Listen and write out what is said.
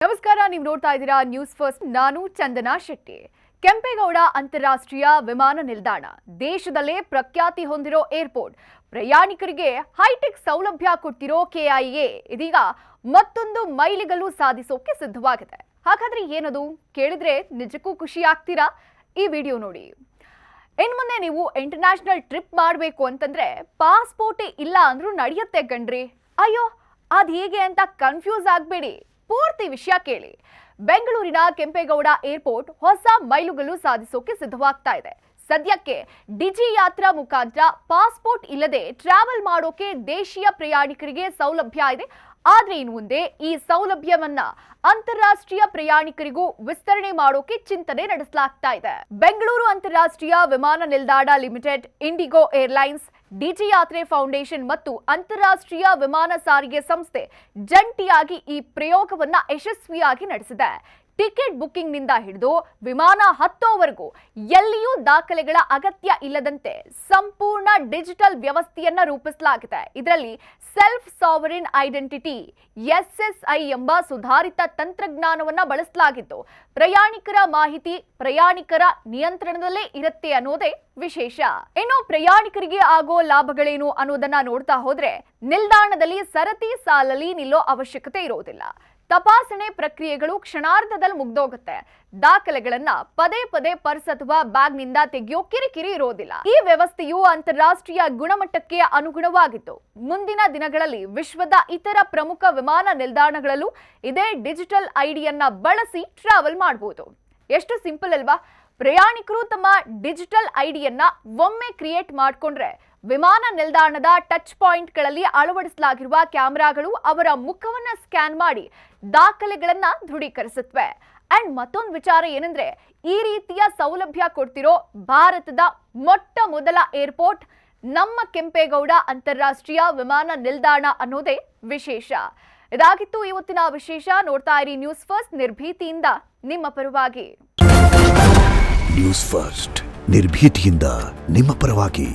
ನಮಸ್ಕಾರ, ನೀವು ನೋಡ್ತಾ ಇದ್ದೀರಾ ನ್ಯೂಸ್ ಫಸ್ಟ್. ನಾನು ಚಂದನಾ ಶೆಟ್ಟಿ. ಕೆಂಪೇಗೌಡ ಅಂತಾರಾಷ್ಟ್ರೀಯ ವಿಮಾನ ನಿಲ್ದಾಣ ದೇಶದಲ್ಲೇ ಪ್ರಖ್ಯಾತಿ ಹೊಂದಿರೋ ಏರ್ಪೋರ್ಟ್. ಪ್ರಯಾಣಿಕರಿಗೆ ಹೈಟೆಕ್ ಸೌಲಭ್ಯ ಕೊಟ್ಟಿರೋ ಕೆಐಎ ಇದೀಗ ಮತ್ತೊಂದು ಮೈಲಿಗಲ್ಲು ಸಾಧಿಸೋಕೆ ಸಿದ್ಧವಾಗಿದೆ. ಹಾಗಾದ್ರೆ ಏನದು ಕೇಳಿದ್ರೆ ನಿಜಕ್ಕೂ ಖುಷಿ ಆಗ್ತೀರಾ? ಈ ವಿಡಿಯೋ ನೋಡಿ. ಇನ್ಮುಂದೆ ನೀವು ಇಂಟರ್ನ್ಯಾಷನಲ್ ಟ್ರಿಪ್ ಮಾಡಬೇಕು ಅಂತಂದ್ರೆ ಪಾಸ್ಪೋರ್ಟೇ ಇಲ್ಲ ಅಂದ್ರೂ ನಡೆಯುತ್ತೆ ಕಣ್ರಿ. ಅಯ್ಯೋ ಅದು ಹೇಗೆ ಅಂತ ಕನ್ಫ್ಯೂಸ್ ಆಗಬೇಡಿ, ಪೂರ್ತಿ ವಿಷಯ ಕೇಳಿ. ಬೆಂಗಳೂರಿನ ಕೆಂಪೇಗೌಡ ಏರ್ಪೋರ್ಟ್ ಹೊಸ ಮೈಲುಗಲ್ಲು ಸಾಧಿಸೋಕೆ ಸಿದ್ಧವಾಗ್ತಾ ಇದೆ. ಸದ್ಯಕ್ಕೆ ಡಿಜಿ ಯಾತ್ರಾ ಮುಖಾಂತರ ಪಾಸ್ಪೋರ್ಟ್ ಇಲ್ಲದೆ ಟ್ರಾವೆಲ್ ಮಾಡೋಕೆ ದೇಶೀಯ ಪ್ರಯಾಣಿಕರಿಗೆ ಸೌಲಭ್ಯ ಇದೆ. ಆದ್ರೆ ಇನ್ನು ಮುಂದೆ ಈ ಸೌಲಭ್ಯವನ್ನ ಅಂತಾರಾಷ್ಟ್ರೀಯ ಪ್ರಯಾಣಿಕರಿಗೂ ವಿಸ್ತರಣೆ ಮಾಡೋಕೆ ಚಿಂತನೆ ನಡೆಸಲಾಗ್ತಾ ಇದೆ. ಬೆಂಗಳೂರು ಅಂತಾರಾಷ್ಟ್ರೀಯ ವಿಮಾನ ನಿಲ್ದಾಣ ಲಿಮಿಟೆಡ್, ಇಂಡಿಗೋ ಏರ್ಲೈನ್ಸ್, ಡಿಜಿ ಯಾತ್ರೆ ಫೌಂಡೇಶನ್ ಮತ್ತು ಅಂತಾರಾಷ್ಟ್ರೀಯ ವಿಮಾನ ಸಾರಿಗೆ ಸಂಸ್ಥೆ ಜಂಟಿಯಾಗಿ ಈ ಪ್ರಯೋಗವನ್ನ ಯಶಸ್ವಿಯಾಗಿ ನಡೆಸಿದೆ. ಟಿಕೆಟ್ ಬುಕಿಂಗ್ ನಿಂದ ಹಿಡಿದು ವಿಮಾನ ಹತ್ತೋವರೆಗೂ ಎಲ್ಲಿಯೂ ದಾಖಲೆಗಳ ಅಗತ್ಯ ಇಲ್ಲದಂತೆ ಸಂಪೂರ್ಣ ಡಿಜಿಟಲ್ ವ್ಯವಸ್ಥೆಯನ್ನ ರೂಪಿಸಲಾಗಿದೆ. ಇದರಲ್ಲಿ ಸೆಲ್ಫ್ ಸಾವರಿನ್ ಐಡೆಂಟಿಟಿ SSI ಎಂಬ ಸುಧಾರಿತ ತಂತ್ರಜ್ಞಾನವನ್ನ ಬಳಸಲಾಗಿದ್ದು, ಪ್ರಯಾಣಿಕರ ಮಾಹಿತಿ ಪ್ರಯಾಣಿಕರ ನಿಯಂತ್ರಣದಲ್ಲೇ ಇರುತ್ತೆ ಅನ್ನೋದೇ ವಿಶೇಷ. ಇನ್ನು ಪ್ರಯಾಣಿಕರಿಗೆ ಆಗೋ ಲಾಭಗಳೇನು ಅನ್ನೋದನ್ನ ನೋಡ್ತಾ ಹೋದ್ರೆ, ನಿಲ್ದಾಣದಲ್ಲಿ ಸರತಿ ಸಾಲಲ್ಲಿ ನಿಲ್ಲೋ ಅವಶ್ಯಕತೆ ಇರೋದಿಲ್ಲ. ತಪಾಸಣೆ ಪ್ರಕ್ರಿಯೆಗಳು ಕ್ಷಣಾರ್ಧದಲ್ಲಿ ಮುಗ್ದೋಗುತ್ತೆ. ದಾಖಲೆಗಳನ್ನ ಪದೇ ಪದೇ ಪರ್ಸ್ ಅಥವಾ ಬ್ಯಾಗ್ನಿಂದ ತೆಗೆಯೋ ಕಿರಿಕಿರಿ ಇರೋದಿಲ್ಲ. ಈ ವ್ಯವಸ್ಥೆಯು ಅಂತಾರಾಷ್ಟ್ರೀಯ ಗುಣಮಟ್ಟಕ್ಕೆ ಅನುಗುಣವಾಗಿತ್ತು. ಮುಂದಿನ ದಿನಗಳಲ್ಲಿ ವಿಶ್ವದ ಇತರ ಪ್ರಮುಖ ವಿಮಾನ ನಿಲ್ದಾಣಗಳಲ್ಲೂ ಇದೇ ಡಿಜಿಟಲ್ ಐಡಿಯನ್ನ ಬಳಸಿ ಟ್ರಾವೆಲ್ ಮಾಡಬಹುದು. ಎಷ್ಟು ಸಿಂಪಲ್ ಅಲ್ವಾ? ಪ್ರಯಾಣಿಕರು ತಮ್ಮ ಡಿಜಿಟಲ್ ಐಡಿಯನ್ನ ಒಮ್ಮೆ ಕ್ರಿಯೇಟ್ ಮಾಡಿಕೊಂಡ್ರೆ ವಿಮಾನ ನಿಲ್ದಾಣದ ಟಚ್ ಪಾಯಿಂಟ್ಗಳಲ್ಲಿ ಅಳವಡಿಸಲಾಗಿರುವ ಕ್ಯಾಮೆರಾಗಳು ಅವರ ಮುಖವನ್ನ ಸ್ಕ್ಯಾನ್ ಮಾಡಿ ದಾಖಲೆಗಳನ್ನ ದೃಢೀಕರಿಸುತ್ತವೆ. ಅಂಡ್ ಮತ್ತೊಂದು ವಿಚಾರ ಏನಂದ್ರೆ, ಈ ರೀತಿಯ ಸೌಲಭ್ಯ ಕೊಡ್ತಿರೋ ಭಾರತದ ಮೊಟ್ಟ ಮೊದಲ ಏರ್ಪೋರ್ಟ್ ನಮ್ಮ ಕೆಂಪೇಗೌಡ ಅಂತಾರಾಷ್ಟ್ರೀಯ ವಿಮಾನ ನಿಲ್ದಾಣ ಅನ್ನೋದೇ ವಿಶೇಷ. ಇದಾಗಿತ್ತು ಇವತ್ತಿನ ವಿಶೇಷ. ನೋಡ್ತಾ ಇರಿ ನ್ಯೂಸ್ ಫಸ್ಟ್, ನಿರ್ಭೀತಿಯಿಂದ ನಿಮ್ಮ ಪರವಾಗಿ. ನ್ಯೂಸ್ ಫಸ್ಟ್, ನಿರ್ಭೀತಿಯಿಂದ ನಿಮ್ಮ ಪರವಾಗಿ.